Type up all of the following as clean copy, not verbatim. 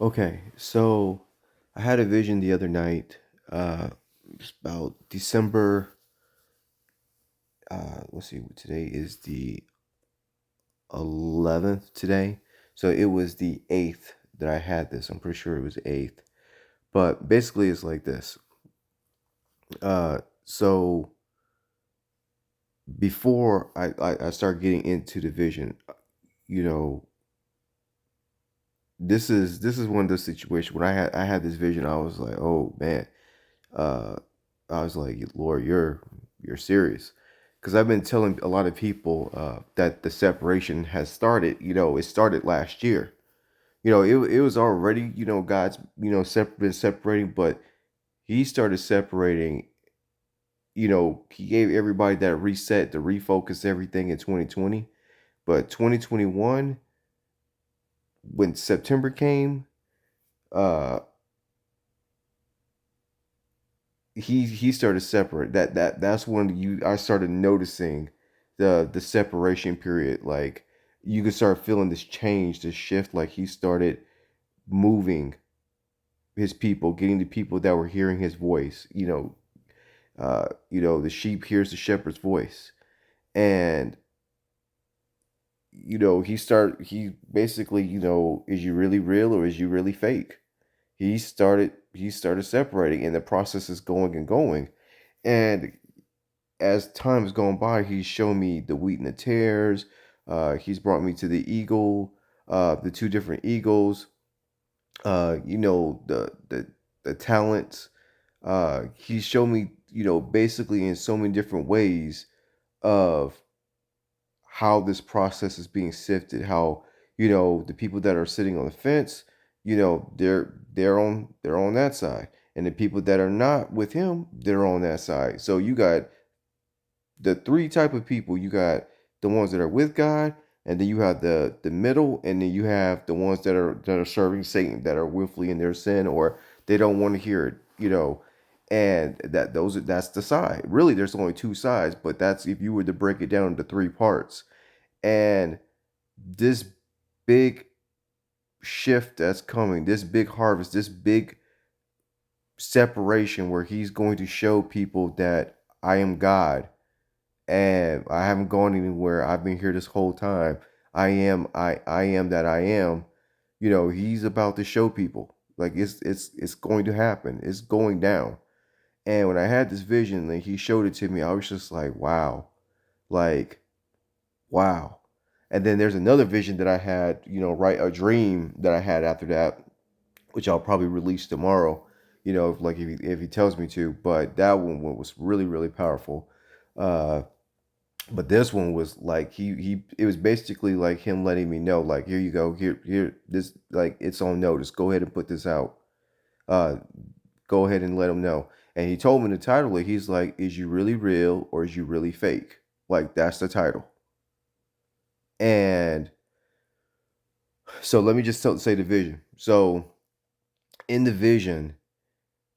Okay, so I had a vision the other night. It's about December. Let's see, today is the 11th today. So it was the 8th that I had this. I'm pretty sure it was 8th. But basically, it's like this. So before I start getting into the vision, you know, this is one of those situations when I had this vision. I was like, oh man, uh, I was like, Lord, you're serious, because I've been telling a lot of people that the separation has started. It started last year. It was already God's been separating, but He started separating. He gave everybody that reset to refocus everything in 2020, but 2021, when September came, uh, he started separate. That's when you I started noticing the separation period. Like, you could start feeling this change, this shift. Like, he started moving his people, getting the people that were hearing his voice. The sheep hears the shepherd's voice, and he basically, is you really real or is you really fake? He started separating, and the process is going and going. And as time has gone by, he's shown me the wheat and the tares. He's brought me to the eagle, the two different eagles. The talents. He's shown me, basically in so many different ways of how this process is being sifted. How the people that are sitting on the fence, they're on that side, and the people that are not with him, they're on that side. So you got the three type of people. You got the ones that are with God, and then you have the middle, and then you have the ones that are serving Satan, that are willfully in their sin, or they don't want to hear it. And that's the side. Really, there's only two sides, but that's if you were to break it down into three parts. And this big shift that's coming, this big harvest, this big separation, where he's going to show people that I am God, and I haven't gone anywhere. I've been here this whole time. I am that I am. He's about to show people, like, it's going to happen. It's going down. And when I had this vision and he showed it to me, I was just like, wow. Like, wow. And then there's another vision that I had, right, a dream that I had after that, which I'll probably release tomorrow, if he tells me to. But that one was really, really powerful. Uh, but this one was like, it was basically like him letting me know, like, here you go, here, this, like, it's on notice. Go ahead and put this out. Uh, Go ahead and let him know. And he told me the title. Like, he's like, is you really real or is you really fake? Like, that's the title. And so let me just say the vision. So in the vision,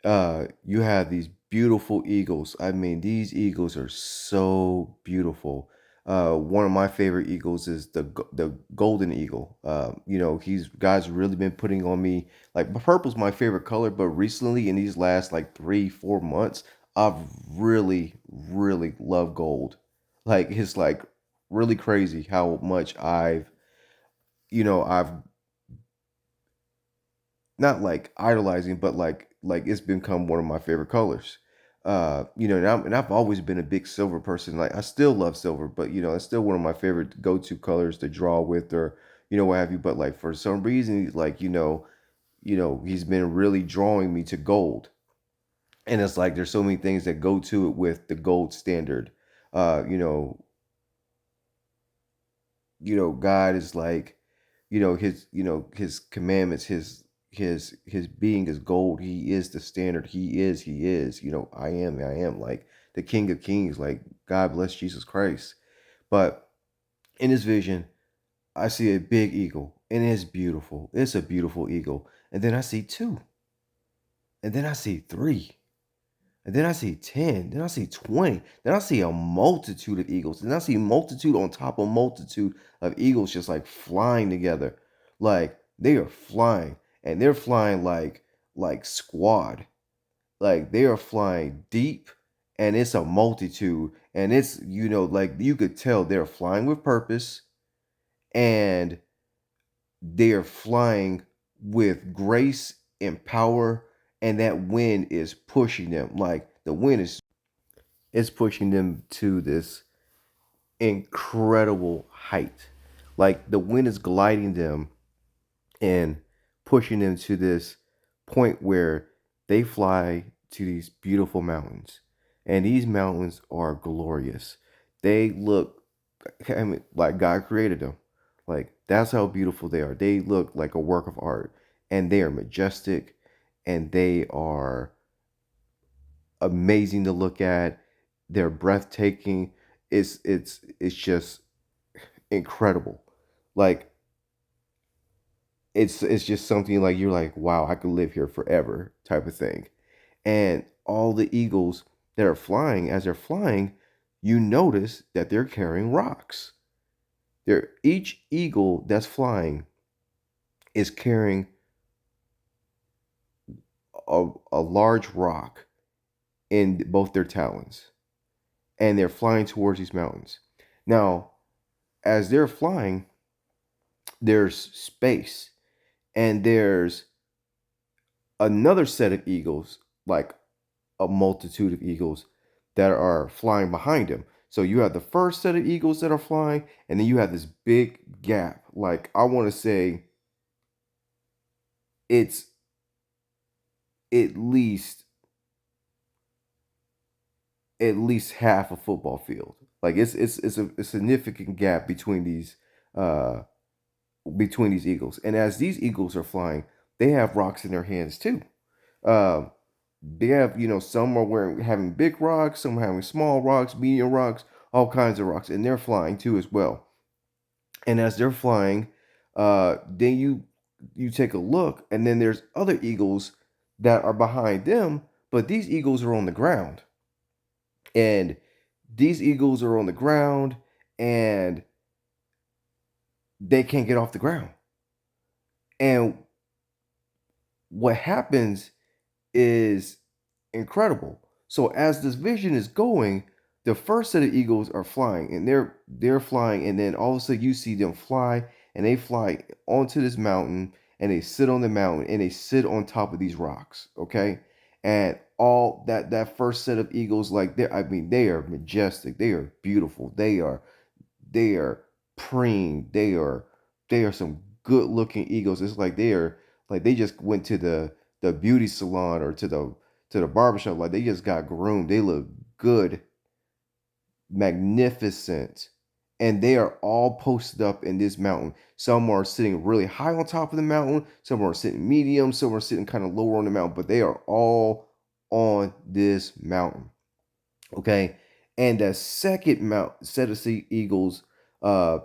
you have these beautiful eagles. I mean, these eagles are so beautiful. One of my favorite eagles is the golden eagle. He's God's really been putting on me, like, purple's my favorite color, but recently in these last like 3 4 months, I've really really loved gold. Like, it's like really crazy how much I've not like idolizing, but like it's become one of my favorite colors. And I've always been a big silver person. Like, I still love silver, but it's still one of my favorite go-to colors to draw with, or what have you. But like, for some reason, like, he's been really drawing me to gold. And it's like there's so many things that go to it with the gold standard. Uh, you know, God is like, his commandments, his being is gold. He is the standard. He is, I am, like the King of Kings, like, God bless Jesus Christ. But in his vision, I see a big eagle, and it's beautiful. It's a beautiful eagle. And then I see two, and then I see three, and then I see 10, then I see 20, then I see a multitude of eagles, and I see multitude on top of multitude of eagles, just like flying together. Like, they are flying. and they're flying like squad. Like they are flying deep, and it's a multitude, and it's, like you could tell they're flying with purpose, and they're flying with grace and power, and that wind is pushing them. Like the wind is pushing them to this incredible height. Like the wind is gliding them and pushing them to this point where they fly to these beautiful mountains. And these mountains are glorious. They look, I mean, like God created them. Like that's how beautiful they are. They look like a work of art, and they are majestic, and they are amazing to look at. They're breathtaking. It's just incredible. Like it's just something like you're like, wow, I could live here forever type of thing. And all the eagles that are flying, as they're flying, you notice that they're carrying rocks. They're each eagle that's flying is carrying a large rock in both their talons, and they're flying towards these mountains. Now, as they're flying, there's space, and there's another set of eagles, like a multitude of eagles that are flying behind him. So you have the first set of eagles that are flying, and then you have this big gap. Like I want to say it's at least half a football field. Like it's a significant gap uh between these eagles. And as these eagles are flying, they have rocks in their hands too. Um, they have, some are having big rocks, some are having small rocks, medium rocks, all kinds of rocks, and they're flying too as well. And as they're flying, then you take a look, and then there's other eagles that are behind them, but these eagles are on the ground. And these eagles are on the ground, and they can't get off the ground. And what happens is incredible. So as this vision is going, the first set of eagles are flying, and they're flying, and then all of a sudden you see them fly, and they fly onto this mountain, and they sit on the mountain, and they sit on top of these rocks. Okay, and all that first set of eagles, like they are majestic, they are beautiful, they are preen, they are some good looking eagles. It's like they just went to the beauty salon or to the barbershop. Like they just got groomed. They look good, magnificent. And they are all posted up in this mountain. Some are sitting really high on top of the mountain, some are sitting medium, some are sitting kind of lower on the mountain, but they are all on this mountain. Okay. And the second set of sea eagles, uh,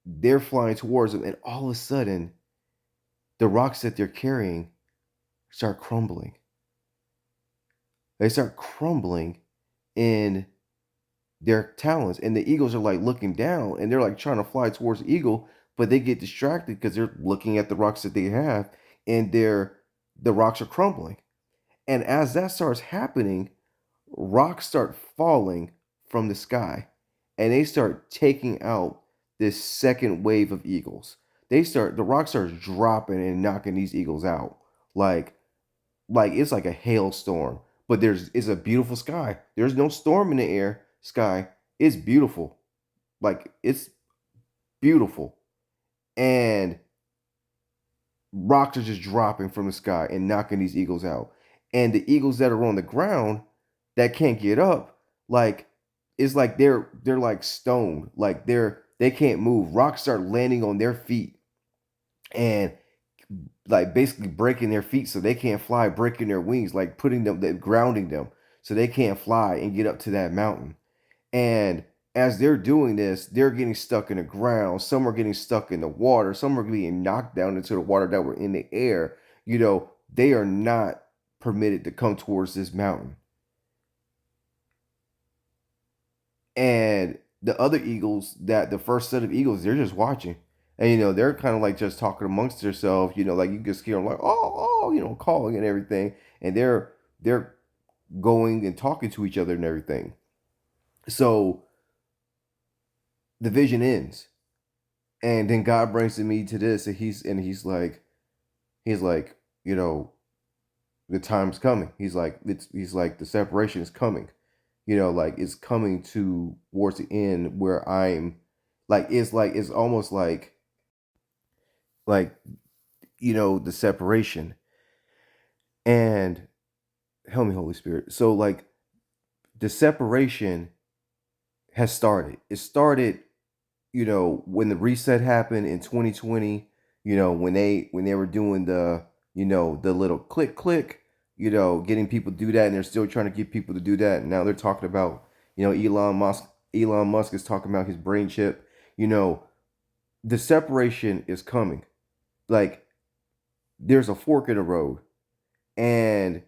they're flying towards them, and all of a sudden, the rocks that they're carrying start crumbling. They start crumbling in their talons, and the eagles are like looking down, and they're like trying to fly towards the eagle, but they get distracted because they're looking at the rocks that they have, and the rocks are crumbling. And as that starts happening, rocks start falling from the sky, and they start taking out this second wave of eagles. The rocks start dropping and knocking these eagles out. Like it's like a hailstorm, but it's a beautiful sky. There's no storm in the air sky. It's beautiful. Like it's beautiful. And rocks are just dropping from the sky and knocking these eagles out. And the eagles that are on the ground that can't get up, like it's like they're like stoned. Like they can't move. Rocks start landing on their feet and like basically breaking their feet so they can't fly, breaking their wings, like grounding them so they can't fly and get up to that mountain. And as they're doing this, they're getting stuck in the ground. Some are getting stuck in the water. Some are being knocked down into the water that were in the air. They are not permitted to come towards this mountain. And the other eagles, that the first set of eagles, they're just watching. And they're kind of like just talking amongst themselves. Like you can hear them like, oh, calling and everything, and they're going and talking to each other and everything. So the vision ends, and then God brings me to this, and he's like, the time's coming. He's like the separation is coming. Like it's coming towards the end where I'm like it's almost like the separation. And help me, Holy Spirit. So like the separation has started. It started, when the reset happened in 2020, when they were doing the little click click, getting people to do that, and they're still trying to get people to do that. And now they're talking about, Elon Musk is talking about his brain chip. You know, the separation is coming. Like there's a fork in the road, and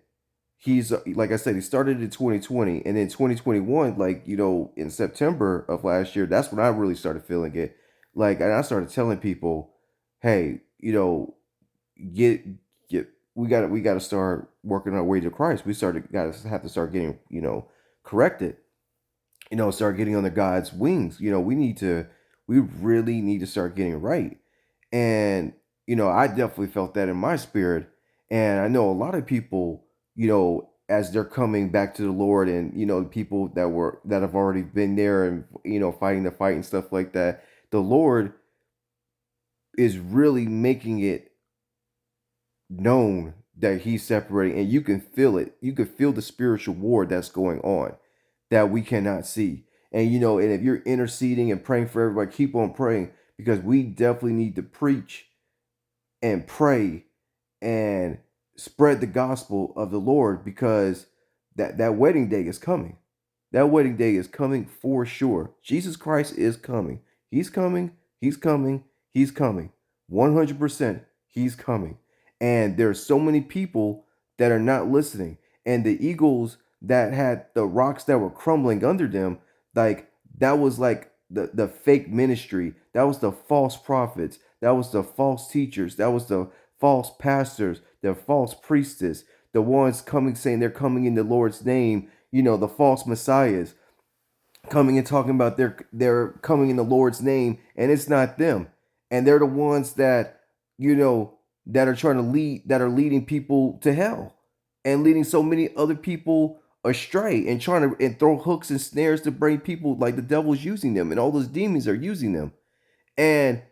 he's like I said, he started in 2020, and then 2021, like in September of last year, that's when I really started feeling it. Like, and I started telling people, hey, get get we got to start working our way to Christ. We started got to have to start getting corrected. Start getting under God's wings. We really need to start getting right. And I definitely felt that in my spirit. And I know a lot of people, as they're coming back to the Lord, and people that have already been there, and fighting the fight and stuff like that, the Lord is really making it known that he's separating, and you can feel it. You can feel the spiritual war that's going on that we cannot see. And and if you're interceding and praying for everybody, keep on praying, because we definitely need to preach and pray and spread the gospel of the Lord, because that wedding day is coming. That wedding day is coming for sure. Jesus Christ is coming. He's coming. He's coming. He's coming. 100%. He's coming. And there's so many people that are not listening. And the eagles that had the rocks that were crumbling under them, like that was like the fake ministry. That was the false prophets. That was the false teachers. That was the false pastors, the false priestess, the ones coming saying they're coming in the Lord's name, the false messiahs coming and talking about they're coming in the Lord's name, and it's not them. And they're the ones that, you know, that are trying to that are leading people to hell, and leading so many other people astray, and trying to and throw hooks and snares to bring people, like the devil's using them, and all those demons are using them. And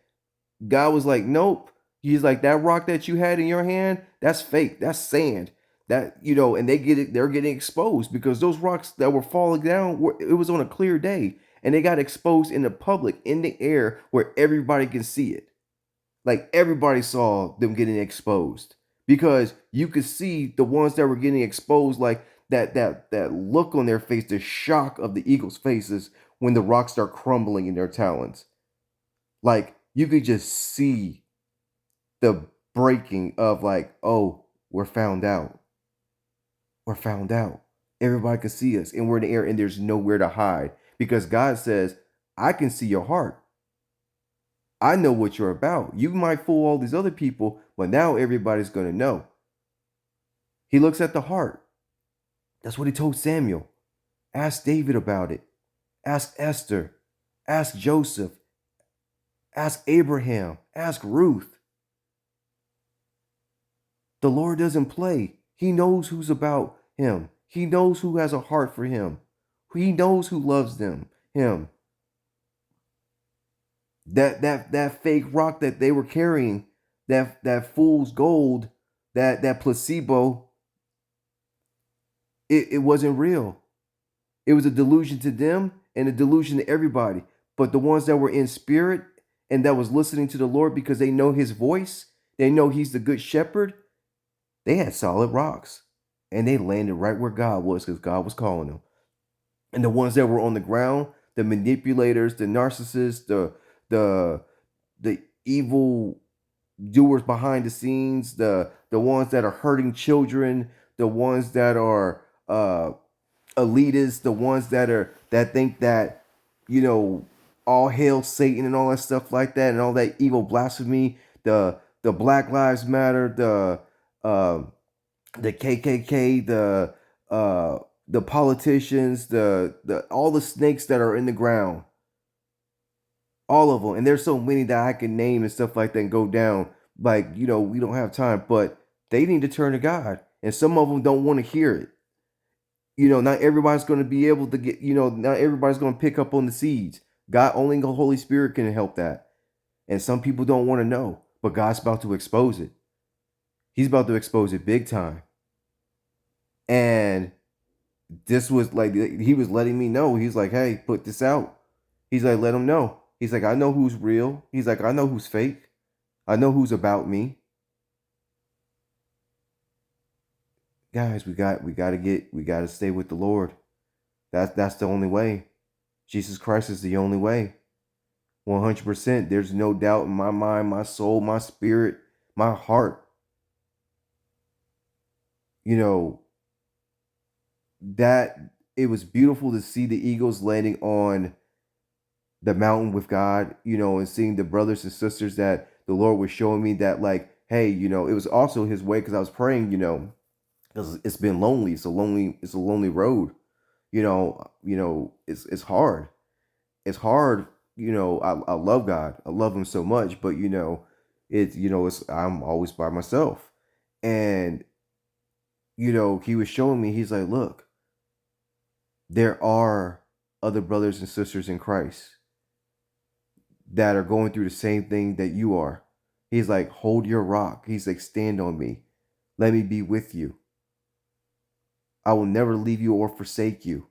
God was like, nope. He's like, that rock that you had in your hand, that's fake. That's sand. That, and they're getting exposed, because those rocks that were falling down, it was on a clear day, and they got exposed in the public, in the air, where everybody can see it. Like everybody saw them getting exposed, because you could see the ones that were getting exposed, like that look on their face, the shock of the eagles' faces when the rocks start crumbling in their talons. Like you could just see the breaking of, like, oh, we're found out. We're found out. Everybody can see us, and we're in the air, and there's nowhere to hide, because God says, I can see your heart. I know what you're about. You might fool all these other people, but now everybody's going to know. He looks at the heart. That's what he told Samuel. Ask David about it. Ask Esther. Ask Joseph. Ask Abraham. Ask Ruth. The Lord doesn't play. He knows who's about him. He knows who has a heart for him. He knows who loves him. That fake rock that they were carrying, that fool's gold, that placebo, it wasn't real. It was a delusion to them and a delusion to everybody. But the ones that were in spirit and that was listening to the Lord, because they know his voice, they know he's the good shepherd, they had solid rocks. And they landed right where God was, because God was calling them. And the ones that were on the ground, the manipulators, the narcissists, the the evil doers behind the scenes, the ones that are hurting children, the ones that are elitists, the ones that think that, you know all hail Satan and all that stuff like that, and all that evil blasphemy, the Black Lives Matter, the KKK, the politicians, the all the snakes that are in the ground, all of them. And there's so many that I can name and stuff like that and go down. Like, we don't have time, but they need to turn to God, and some of them don't want to hear it. Not everybody's going to be able to get. Not everybody's going to pick up on the seeds. God, only the Holy Spirit can help that. And some people don't want to know, but God's about to expose it. He's about to expose it big time. And this was like, he was letting me know. He's like, hey, put this out. He's like, let him know. He's like, I know who's real. He's like, I know who's fake. I know who's about me. Guys, we got to stay with the Lord. That's the only way. Jesus Christ is the only way. 100%. There's no doubt in my mind, my soul, my spirit, my heart. That it was beautiful to see the eagles landing on the mountain with God, and seeing the brothers and sisters that the Lord was showing me that, like, hey, it was also his way, because I was praying, because it's been lonely. It's a lonely road. It's hard. It's hard. I love God. I love him so much, but it's I'm always by myself. And he was showing me, he's like, look, there are other brothers and sisters in Christ that are going through the same thing that you are. He's like, hold your rock. He's like, stand on me. Let me be with you. I will never leave you or forsake you.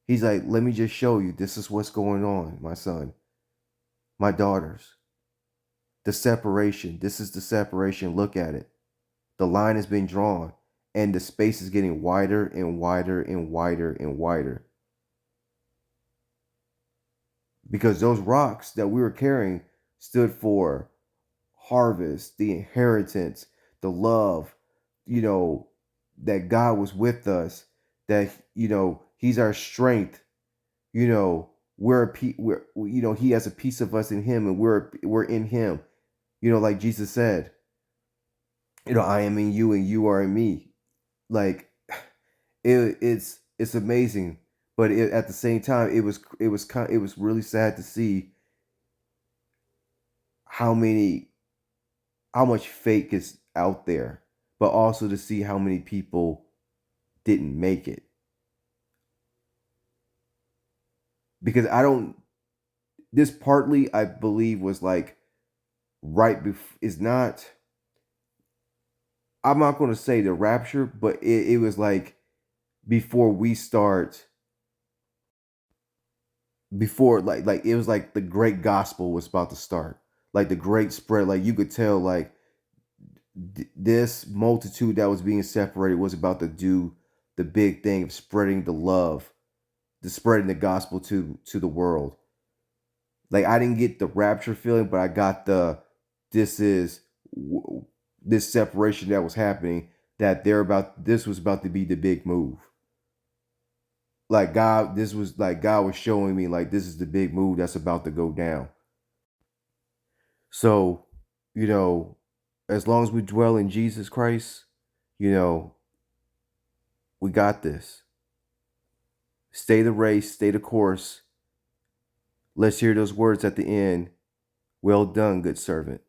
He's like, let me just show you, this is what's going on, my son, my daughters. The separation. This is the separation. Look at it. The line has been drawn, and the space is getting wider and wider and wider and wider. Because those rocks that we were carrying stood for harvest, the inheritance, the love, that God was with us, that, he's our strength, we're he has a piece of us in him, and we're in him, like Jesus said, I am in you and you are in me. Like, it's amazing, but at the same time, it was really sad to see how much fake is out there, but also to see how many people didn't make it. Because this partly, I believe, was like right before, I'm not going to say the rapture, but it was like before we start, before, like it was like the great gospel was about to start, like the great spread. Like, you could tell, like, this multitude that was being separated was about to do the big thing of spreading the love, spreading the gospel to the world. Like, I didn't get the rapture feeling, but I got this is this separation that was happening, that this was about to be the big move. Like, God was showing me, like, this is the big move that's about to go down. So, as long as we dwell in Jesus Christ, we got this. Stay the race, stay the course. Let's hear those words at the end. Well done, good servant.